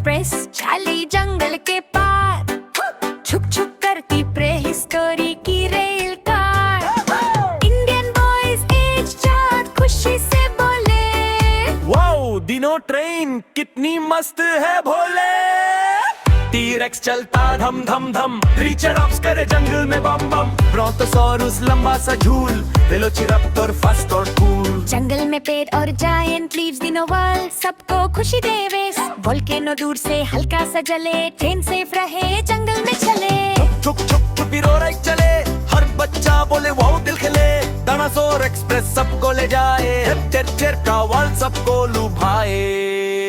एक्सप्रेस चाली जंगल के पार, छुप छुप करती प्रेहिस्टोरी की rail car. Indian boys age 4 खुशी से बोले, वाओ दिनों ट्रेन कितनी मस्त है भोले। टी-रेक्स चलता धम धम धम, ट्रिचेराटॉप्स करे जंगल में बम बम, ब्रोंटोसॉरस लंबा सा झूल, वेलोसिराप्टर फास्ट और कूल। जंगल में पेड़ और जायंट लीव्स दिनों सबको खुशी देवे। वोल्केनो दूर से हल्का सा जले, ट्रेन सेफ रहे जंगल में चले। छुप छुप छुप हीरो चले, हर बच्चा बोले वाओ दिल खिले। डायनासोर एक्सप्रेस सबको ले जाए, हेप्टेर का वाल सबको लुभाए।